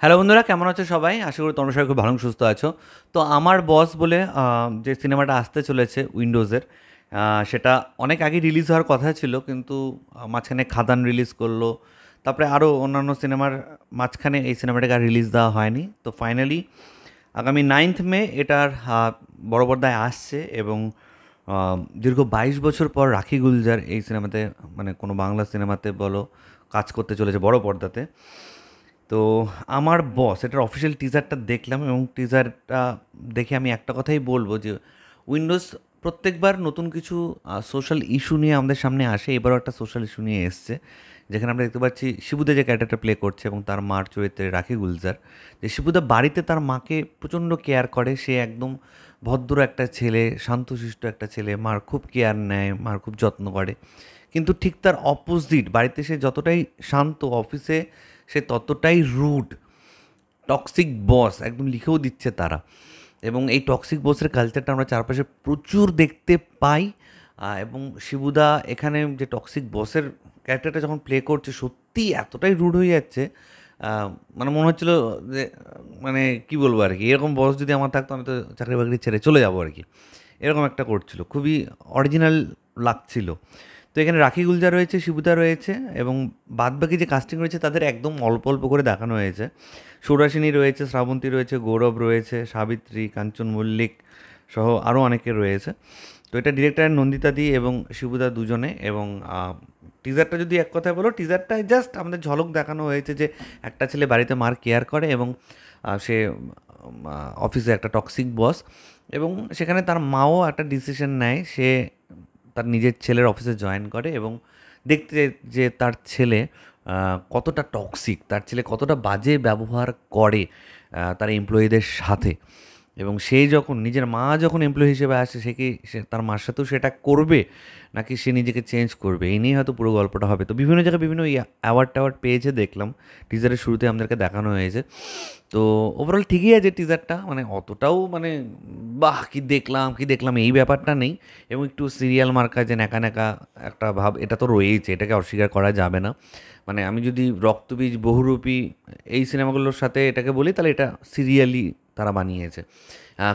Hello বন্ধুরা, কেমন আছো সবাই? আশা করি তোমরা সবাই খুব ভালো সুস্থ আছো। তো আমার বস বলে যে সিনেমাটা আসতে চলেছে উইন্ডোজের, সেটা অনেক আগে রিলিজ হওয়ার কথা ছিল, কিন্তু মাঝখানে খাদান রিলিজ করলো। তারপরে আরও অন্যান্য সিনেমার মাঝখানে এই সিনেমাটাকে আর রিলিজ দেওয়া হয়নি। তো ফাইনালি আগামী 9th মে এটার বড় পর্দায় আসছে। এবং দীর্ঘ 22 বছর পর রাখি গুলজার এই সিনেমাতে, মানে কোনো বাংলা সিনেমাতে বলো, কাজ করতে চলেছে বড় পর্দাতে। তো আমার বস এটার অফিসিয়াল টিজারটা দেখলাম, এবং টিজারটা দেখে আমি একটা কথাই বলবো যে উইন্ডোজ প্রত্যেকবার নতুন কিছু সোশ্যাল ইস্যু নিয়ে আমাদের সামনে আসে। এবারও একটা সোশ্যাল ইস্যু নিয়ে এসছে, যেখানে আমরা দেখতে পাচ্ছি শিবুদা যে ক্যারেক্টারটা প্লে করছে এবং তার মার চরিত্রে রাখি গুলজার, যে শিবুদা বাড়িতে তার মাকে প্রচণ্ড কেয়ার করে। সে একদম ভদ্র একটা ছেলে, শান্তশিষ্ট একটা ছেলে, মার খুব কেয়ার নেয়, মার খুব যত্ন করে। কিন্তু ঠিক তার অপোজিট, বাড়িতে সে যতটাই শান্ত, অফিসে সে ততটাই রুড, টক্সিক বস একদম লিখেও দিচ্ছে তারা। এবং এই টক্সিক বসের কালচারটা আমরা চারপাশে প্রচুর দেখতে পাই। এবং শিবুদা এখানে যে টক্সিক বসের ক্যারেক্টারটা যখন প্লে করছে, সত্যি এতটাই রুড হয়ে যাচ্ছে, মানে মনে হচ্ছিলো যে, মানে কি বলবো আর কি, এরকম বস যদি আমার থাকতো আমি তো চাকরি বাকরি ছেড়ে চলে যাবো আর কি। এরকম একটা করছিল, খুবই অরিজিনাল লাগছিল। তো এখানে রাখি গুলজার রয়েছে, শিবুদা রয়েছে, এবং বাদবাকি যে কাস্টিং রয়েছে তাদের একদম অল্প অল্প করে দেখানো হয়েছে। সুরাসিনী রয়েছে, শ্রাবন্তী রয়েছে, গৌরব রয়েছে, সাবিত্রী, কাঞ্চন মল্লিক সহ আরও অনেকে রয়েছে। তো এটা ডিরেক্টর নন্দিতা দি এবং শিবুদা দুজনে। এবং টিজারটা যদি এক কথায় বলো, টিজারটায় জাস্ট আমাদের ঝলক দেখানো হয়েছে যে একটা ছেলে বাড়িতে মার কেয়ার করে, এবং সে অফিসে একটা টক্সিক বস, এবং সেখানে তার মাও একটা ডিসিশন নেয়। সে তার নিজের ছেলের অফিসে জয়েন করে এবং দেখতে যে তার ছেলে কতটা টক্সিক, তার ছেলে কতটা বাজে ব্যবহার করে তার এমপ্লয়িদের সাথে। এবং সেই যখন নিজের মা যখন এমপ্লয়ি হিসেবে আসে, সে তার মার সাথেও সেটা করবে, নাকি সে নিজেকে চেঞ্জ করবে, এই নিয়ে হয়তো পুরো গল্পটা হবে। তো বিভিন্ন জায়গায় বিভিন্ন অ্যাওয়ার্ড ট্যাওয়ার্ড পেয়েছে দেখলাম, টিজারের শুরুতে আমাদেরকে দেখানো হয়েছে। তো ওভারঅল ঠিকই আছে টিজারটা, মানে অতটাও মানে বাহ কি দেখলাম এই ব্যাপারটা নেই। এবং একটু সিরিয়াল মার্কা যে ন্যাকা ন্যাকা একটা ভাব, এটা তো রয়েইছে, এটাকে অস্বীকার করা যাবে না। মানে আমি যদি রক্তবীজ, বহুরূপী এই সিনেমাগুলোর সাথে এটাকে বলি, তাহলে এটা সিরিয়ালি তারা বানিয়েছে।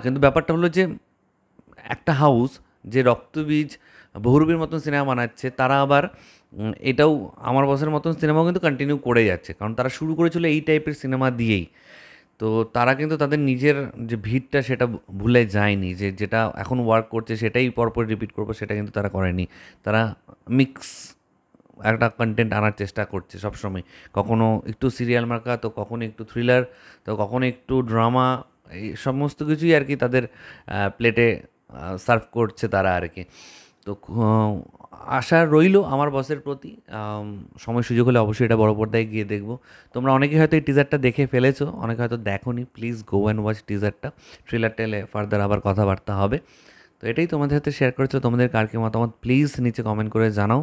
কিন্তু ব্যাপারটা হলো যে একটা হাউস যে রক্তবীজ, বহুরূপীর মতন সিনেমা বানাচ্ছে, তারা আবার এটাও আমার বসের মতন সিনেমাও কিন্তু কন্টিনিউ করে যাচ্ছে, কারণ তারা শুরু করেছিল এই টাইপের সিনেমা দিয়েই। তো তারা কিন্তু তাদের নিজের যে ভিতটা সেটা ভুলে যায়নি, যে যেটা এখন ওয়ার্ক করছে সেটাই পরপর রিপিট করবো, সেটা কিন্তু তারা করেনি। তারা মিক্স একটা কন্টেন্ট আনার চেষ্টা করছে সবসময়, কখনো একটু সিরিয়াল মার্কা, তো কখনো একটু থ্রিলার, তো কখনো একটু ড্রামা, এই সমস্ত কিছুই আর কি তাদের প্লেটে সার্ভ করছে তারা আর কি। তো আশা রইল আমার বসের প্রতি, সময় সুযোগ হলে অবশ্যই এটা বড় পর্দায় গিয়ে দেখবো। তোমরা অনেকে হয়তো এই টিজারটা দেখে ফেলেছো, অনেকে হয়তো দেখোনি, প্লিজ গো অ্যান্ড ওয়াচ টিজারটা। ট্রেলার টেলে ফার্দার আবার কথাবার্তা হবে। তো এটাই তোমাদের সাথে শেয়ার করেছো, তোমাদের কার কি মতামত প্লিজ নিচে কমেন্ট করে জানাও।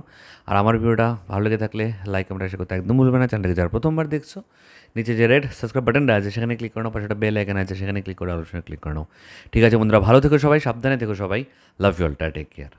আর আমার ভিডিওটা ভালো লেগে থাকলে লাইক কমেন্ট শেয়ার করতে একদম ভুলবে না। চ্যানেলটাকে যারা প্রথমবার দেখছো, নিচে যে রেড সাবস্ক্রাইব বাটনটা আছে সেখানে ক্লিক করে নাও, পাশে একটা বেল আইকন আছে সেখানে ক্লিক করে আলোচনা ক্লিক করে নাও। ঠিক আছে বন্ধুরা, ভালো থেকো সবাই, সাবধানে থেকো সবাই, love you all, take care.